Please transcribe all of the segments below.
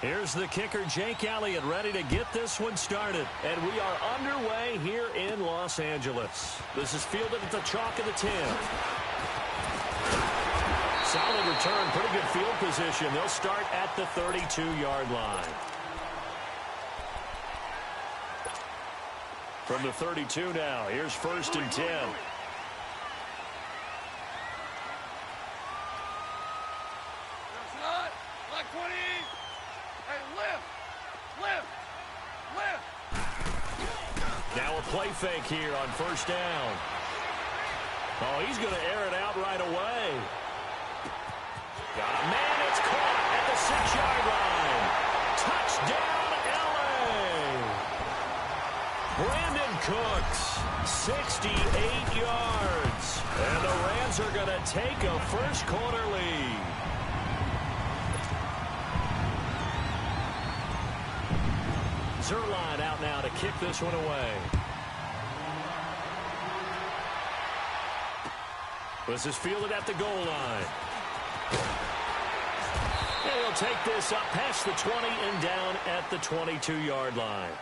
Here's the kicker, Jake Elliott, ready to get this one started. And we are underway here in Los Angeles. This is fielded at the chalk of the 10. Solid return, pretty good field position. They'll start at the 32-yard line. From the 32 now, here's 1st and 10. Now a play fake here on 1st down. Oh, he's going to air it out right away. Got a man, it's caught at the 6-yard line. Touchdown, L.A. Brandon Cooks, 68 yards. And the Rams are going to take a first-quarter lead. Zerline out now to kick this one away. This is fielded at the goal line. And he'll take this up past the 20 and down at the 22-yard line.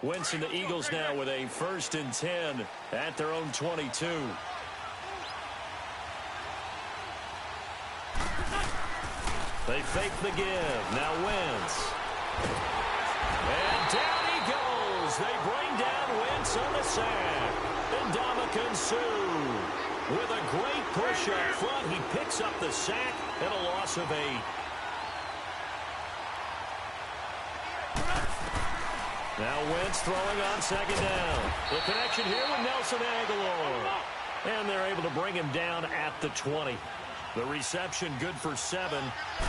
Wentz and the Eagles now with a 1st and 10 at their own 22. They fake the give. Now Wentz. And down he goes. They bring down Wentz on the sack. And Ndamukong Suh with a great push up front. He picks up the sack and a loss of 8. Now Wentz throwing on 2nd down. The connection here with Nelson Aguilar. And they're able to bring him down at the 20. The reception good for 7.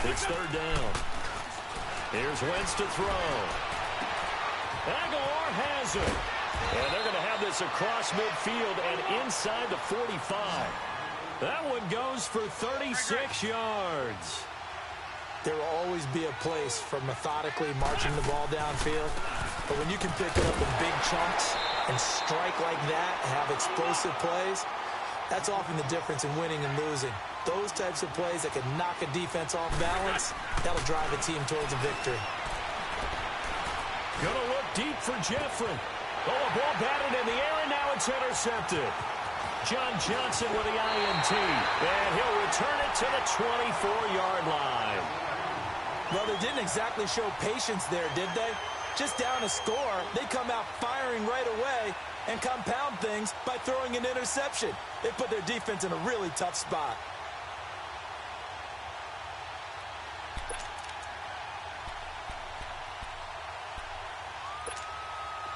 It's 3rd down. Here's Wentz to throw. Aguilar has it. And they're going to have this across midfield and inside the 45. That one goes for 36 yards. There will always be a place for methodically marching the ball downfield. But when you can pick it up in big chunks and strike like that, have explosive plays, that's often the difference in winning and losing. Those types of plays that can knock a defense off balance, that'll drive a team towards a victory. Gonna look deep for Jeffrey. Oh, a ball batted in the air, and now it's intercepted. John Johnson with the INT, and he'll return it to the 24-yard line. Well, they didn't exactly show patience there, did they? Just down a score, they come out firing right away and compound things by throwing an interception. They put their defense in a really tough spot.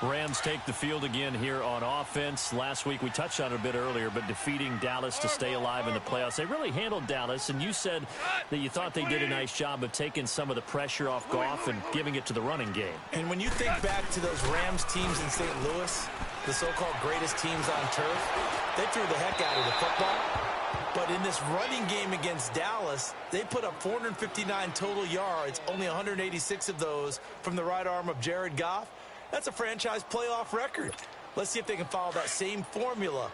Rams take the field again here on offense. Last week we touched on it a bit earlier, but defeating Dallas to stay alive in the playoffs. They really handled Dallas, and you said that you thought they did a nice job of taking some of the pressure off Goff and giving it to the running game. And when you think back to those Rams teams in St. Louis, the so-called greatest teams on turf, they threw the heck out of the football. But in this running game against Dallas, they put up 459 total yards, only 186 of those from the right arm of Jared Goff. That's a franchise playoff record. Let's see if they can follow that same formula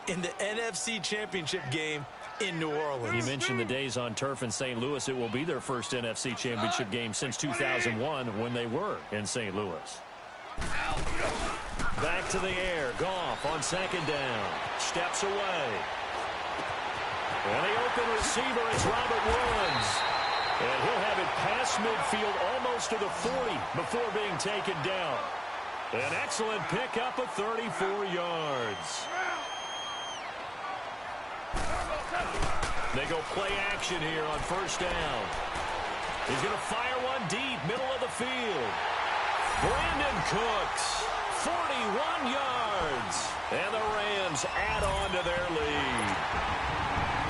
in the NFC Championship game in New Orleans. You mentioned the days on turf in St. Louis. It will be their first NFC Championship game since 2001 when they were in St. Louis. Back to the air. Goff on 2nd down. Steps away. And the open receiver is Robert Woods. And he'll have it past midfield almost to the 40 before being taken down. An excellent pickup of 34 yards. They go play action here on 1st down. He's going to fire one deep, middle of the field. Brandon Cooks, 41 yards. And the Rams add on to their lead.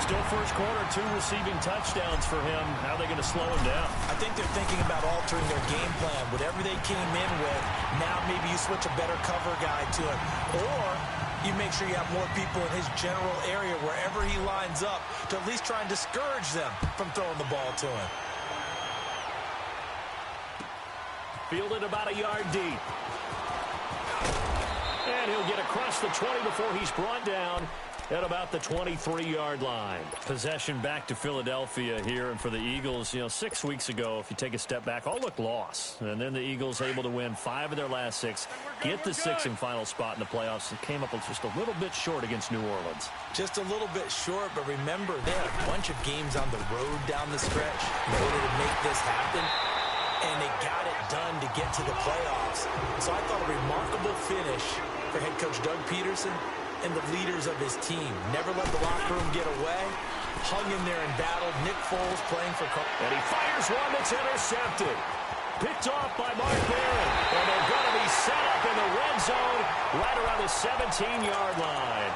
Still first quarter, 2 receiving touchdowns for him. How are they going to slow him down? I think they're thinking about altering their game plan. Whatever they came in with, now maybe you switch a better cover guy to it. Or you make sure you have more people in his general area wherever he lines up to at least try and discourage them from throwing the ball to him. Fielded about a yard deep. And And he'll get across the 20 before he's brought down at about the 23-yard line. Possession back to Philadelphia here. And for the Eagles, 6 weeks ago, if you take a step back, all looked lost. And then the Eagles able to win 5 of their last 6, get the 6th and final spot in the playoffs. It came up with just a little bit short against New Orleans. Just a little bit short, but remember, they had a bunch of games on the road down the stretch in order to make this happen. And they got it done to get to the playoffs. So I thought a remarkable finish for head coach Doug Peterson and the leaders of his team. Never let the locker room get away. Hung in there and battled. Nick Foles playing for And he fires one that's intercepted. Picked off by Mark Barron. And they're going to be set up in the red zone right around the 17-yard line.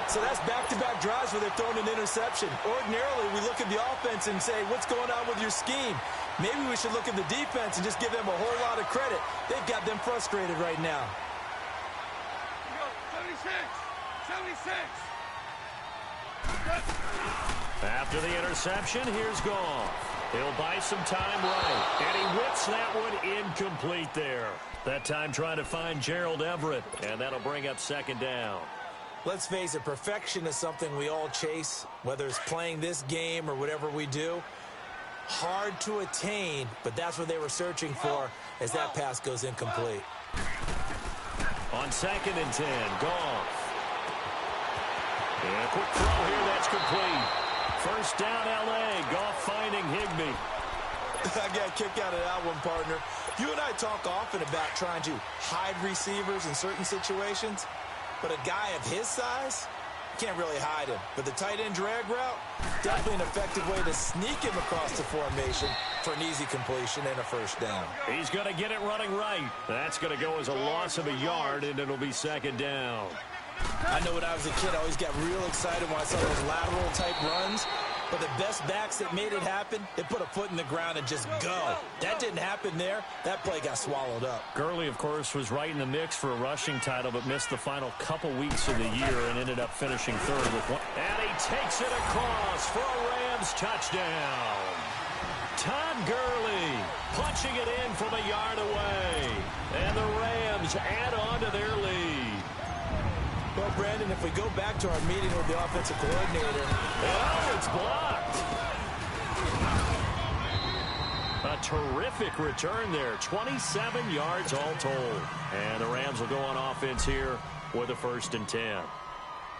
So that's back-to-back drives where they've thrown an interception. Ordinarily, we look at the offense and say, what's going on with your scheme? Maybe we should look at the defense and just give them a whole lot of credit. They've got them frustrated right now. 76. After the interception, here's Goff. He'll buy some time right. And he whips that one incomplete there. That time trying to find Gerald Everett. And that'll bring up second down. Let's face it, perfection is something we all chase, whether it's playing this game or whatever we do. Hard to attain, but that's what they were searching for as that pass goes incomplete. On 2nd and 10, Goff. And a quick throw here, that's complete. First down, L.A. Goff finding Higbee. I got a kick out of that one, partner. You and I talk often about trying to hide receivers in certain situations, but a guy of his size, can't really hide him. But the tight end drag route, definitely an effective way to sneak him across the formation for an easy completion and a first down. He's going to get it running right. That's going to go as a loss of a yard, and it'll be second down. I know when I was a kid, I always got real excited when I saw those lateral-type runs. But the best backs that made it happen, they put a foot in the ground and just go. That didn't happen there. That play got swallowed up. Gurley, of course, was right in the mix for a rushing title, but missed the final couple weeks of the year and ended up finishing third with one. And he takes it across for a Rams touchdown. Todd Gurley punching it in from a yard away. And the Rams add on to their lead. Well, Brandon, if we go back to our meeting with the offensive coordinator. Oh, it's blocked. A terrific return there. 27 yards all told. And the Rams will go on offense here with a 1st and 10.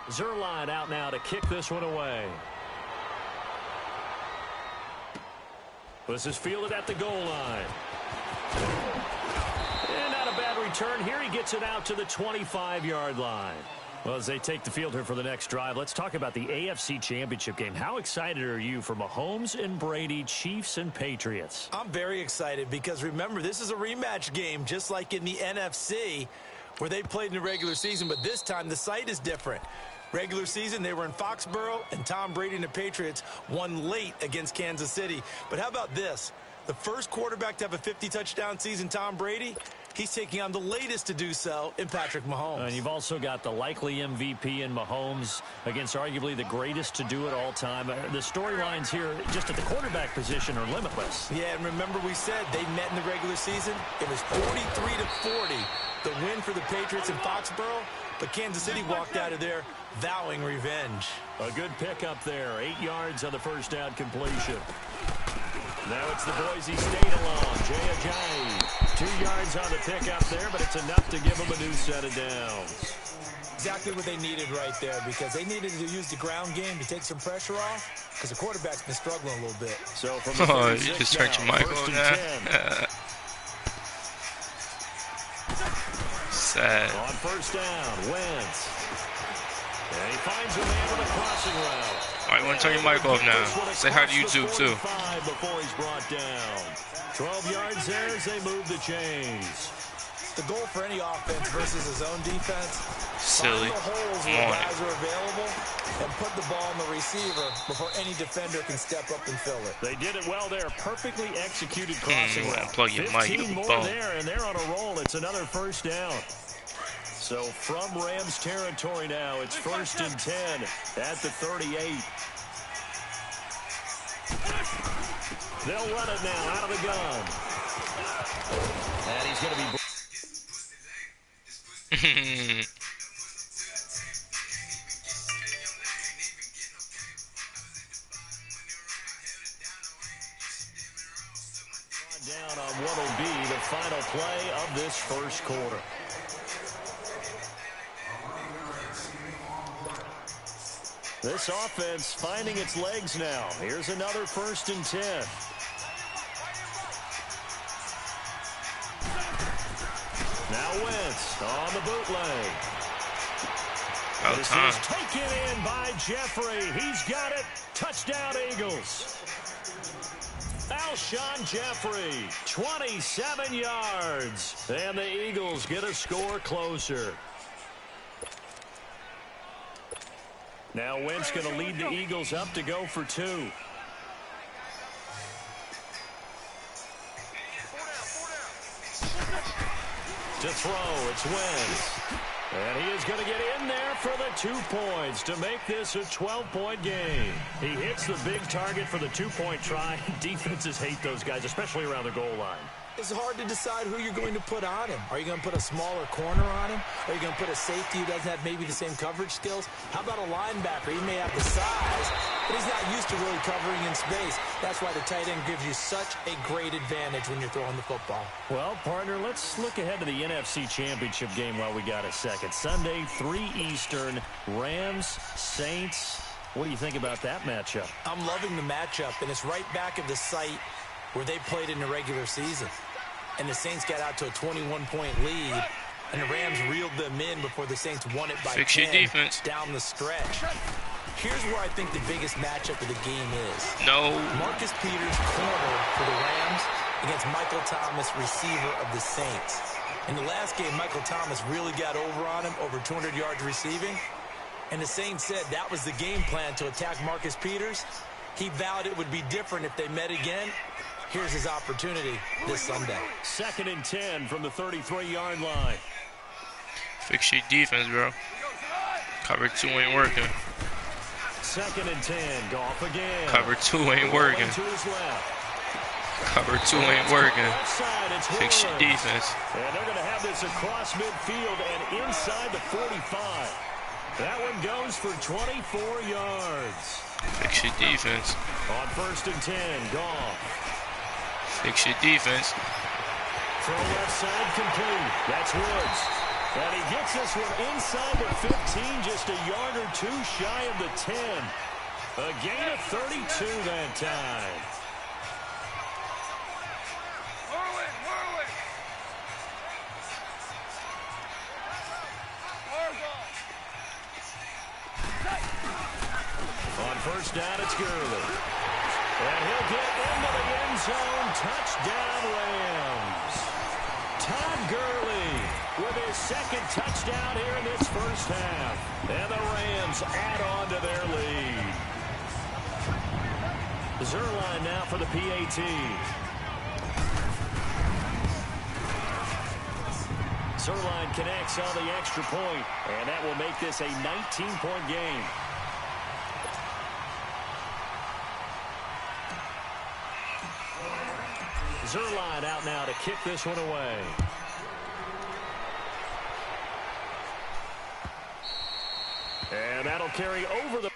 Zuerlein out now to kick this one away. This is fielded at the goal line. And not a bad return here. He gets it out to the 25-yard line. Well, as they take the field here for the next drive, let's talk about the AFC Championship game. How excited are you for Mahomes and Brady, Chiefs and Patriots? I'm very excited because, remember, this is a rematch game, just like in the NFC, where they played in the regular season, but this time the site is different. Regular season, they were in Foxborough, and Tom Brady and the Patriots won late against Kansas City. But how about this? The first quarterback to have a 50-touchdown season, Tom Brady, he's taking on the latest to do so in Patrick Mahomes. And you've also got the likely MVP in Mahomes against arguably the greatest to do it all time. The storylines here just at the quarterback position are limitless. Yeah, and remember we said they met in the regular season. It was 43-40, the win for the Patriots in Foxborough. But Kansas City walked out of there vowing revenge. A good pickup there. 8 yards on the first down completion. Now it's the Boise State along. Jay Ajayi. 2 yards on the pickup there, but it's enough to give them a new set of downs. Exactly what they needed right there, because they needed to use the ground game to take some pressure off, because the quarterback's been struggling a little bit. So from the you just turned your mic on now. Sad. On first down, Wentz. And he finds a man with a crossing route. All right, want to turn your mic off now. Say hi to YouTube too. Before he's brought down. 12 yards there as they move the chains. The goal for any offense versus his own defense, silly. Find the holes where guys are available and put the ball on the receiver before any defender can step up and fill it. They did it well there. Perfectly executed crossing route. Plug your mic. 15 more there, and they're on a roll. It's another first down. So from Rams territory now, it's 1st and 10 at the 38. They'll run it now out of the gun. And he's going to be... Down on what will be the final play of this first quarter. This offense finding its legs now. Here's another 1st and 10. Now Wentz on the bootleg. This is taken in by Jeffrey. He's got it. Touchdown, Eagles. Alshon Jeffrey, 27 yards. And the Eagles get a score closer. Now Wentz going to lead the Eagles up to go for 2. To throw, it's Wentz. And he is going to get in there for the 2 points to make this a 12-point game. He hits the big target for the 2-point try. Defenses hate those guys, especially around the goal line. It's hard to decide who you're going to put on him. Are you going to put a smaller corner on him? Are you going to put a safety who doesn't have maybe the same coverage skills? How about a linebacker? He may have the size, but he's not used to really covering in space. That's why the tight end gives you such a great advantage when you're throwing the football. Well, partner, let's look ahead to the NFC Championship game while we got a second. Sunday, 3 Eastern, Rams, Saints. What do you think about that matchup? I'm loving the matchup, and it's right back at the site where they played in the regular season. And the Saints got out to a 21-point lead, and the Rams reeled them in before the Saints won it by 10 down the stretch. Here's where I think the biggest matchup of the game is. Marcus Peters, corner for the Rams, against Michael Thomas, receiver of the Saints. In the last game, Michael Thomas really got over on him, over 200 yards receiving. And the Saints said that was the game plan, to attack Marcus Peters. He vowed it would be different if they met again. Here's his opportunity this Sunday. 2nd and 10 from the 33-yard line. Fix your defense, bro. Cover 2 ain't working. 2nd and 10. Goff again. Cover 2 ain't working. Cover 2 ain't working. Fix your defense. And they're going to have this across midfield and inside the 45. That one goes for 24 yards. Fix your defense. On 1st and 10, Goff. Fix your defense. Throw left side complete. That's Woods. And he gets this one inside the 15, just a yard or 2 shy of the 10. A gain of 32 that time. On 1st down, it's Gurley. And he'll get into the end zone. Touchdown, Rams. Todd Gurley with his 2nd touchdown here in this first half. And the Rams add on to their lead. Zerline now for the PAT. Zerline connects on the extra point, and that will make this a 19-point game. Zerline out now to kick this one away. And that'll carry over the...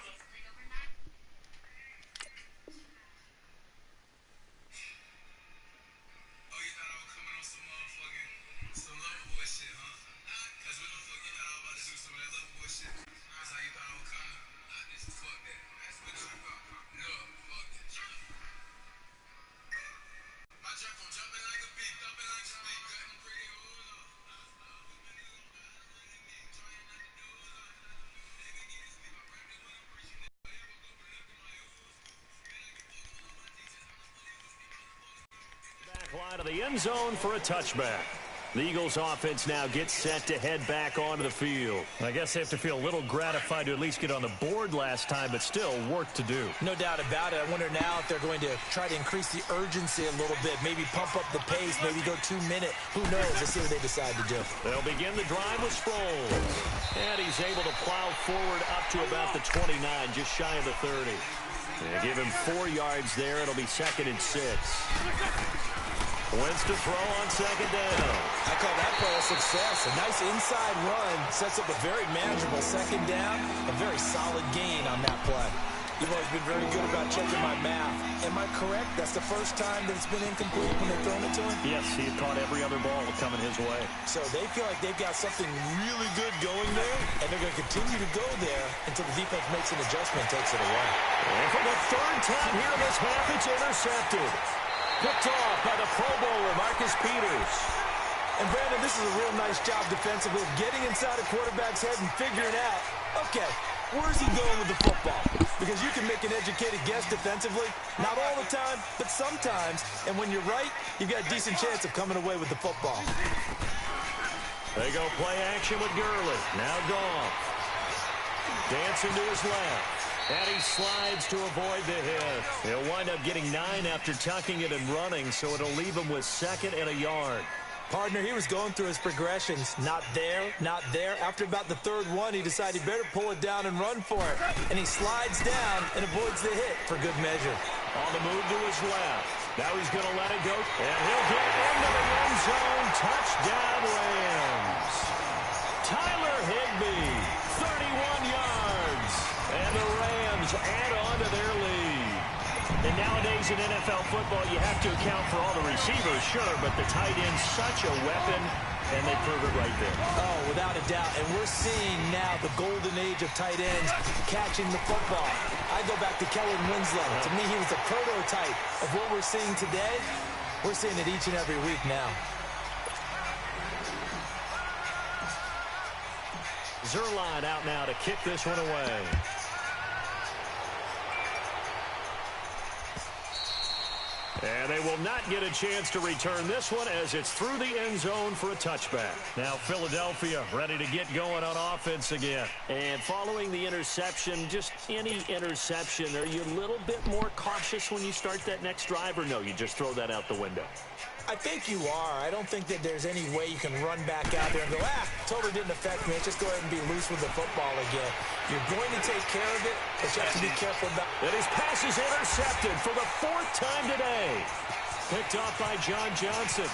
Line of the end zone for a touchback. The Eagles offense now gets set to head back onto the field. I guess they have to feel a little gratified to at least get on the board last time, but still work to do. No doubt about it. I wonder now if they're going to try to increase the urgency a little bit, maybe pump up the pace, maybe go 2-minute. Who knows? Let's see what they decide to do. They'll begin the drive with Sproles. And he's able to plow forward up to about the 29, just shy of the 30. They give him 4 yards there. It'll be 2nd and 6. Wins to throw on second down. I call that play a success. A nice inside run sets up a very manageable second down. A very solid gain on that play. You've always been very good about checking my math. Am I correct? That's the first time that it's been incomplete when they've thrown it to him? Yes, he had caught every other ball coming his way. So they feel like they've got something really good going there, and they're going to continue to go there until the defense makes an adjustment and takes it away. And for the third time here in this half, it's intercepted. Picked off by the Pro Bowler, Marcus Peters. And, Brandon, this is a real nice job defensively, getting inside a quarterback's head and figuring out, okay, where's he going with the football? Because you can make an educated guess defensively. Not all the time, but sometimes. And when you're right, you've got a decent chance of coming away with the football. They go play action with Gurley. Now Goff. Dancing to his left. And he slides to avoid the hit. He'll wind up getting 9 after tucking it and running, so it'll leave him with 2nd and a yard. Partner, he was going through his progressions. Not there, not there. After about the third one, he decided he better pull it down and run for it. And he slides down and avoids the hit for good measure. On the move to his left. Now he's going to let it go. And he'll get into the end zone. Touchdown, Rams. Tyler Higbee, 31 yards. And the Rams add on to their lead. And nowadays in NFL football, you have to account for all the receivers, sure, but the tight end's such a weapon, and they prove it right there. Oh, without a doubt. And we're seeing now the golden age of tight ends catching the football. I go back to Kellen Winslow. To me, he was a prototype of what we're seeing today. We're seeing it each and every week now. Zerline out now to kick this one away. And they will not get a chance to return this one as it's through the end zone for a touchback. Now Philadelphia ready to get going on offense again. And following the interception, just any interception, are you a little bit more cautious when you start that next drive, or no, you just throw that out the window? I think you are. I don't think that there's any way you can run back out there and go, totally didn't affect me. Just go ahead and be loose with the football again. You're going to take care of it, but you have to be careful about it. And his pass is intercepted for the 4th time today. Picked off by John Johnson.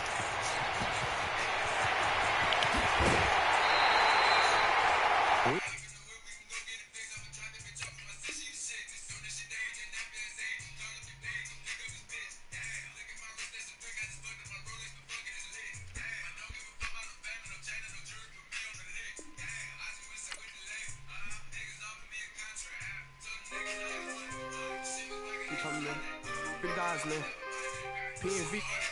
PSV.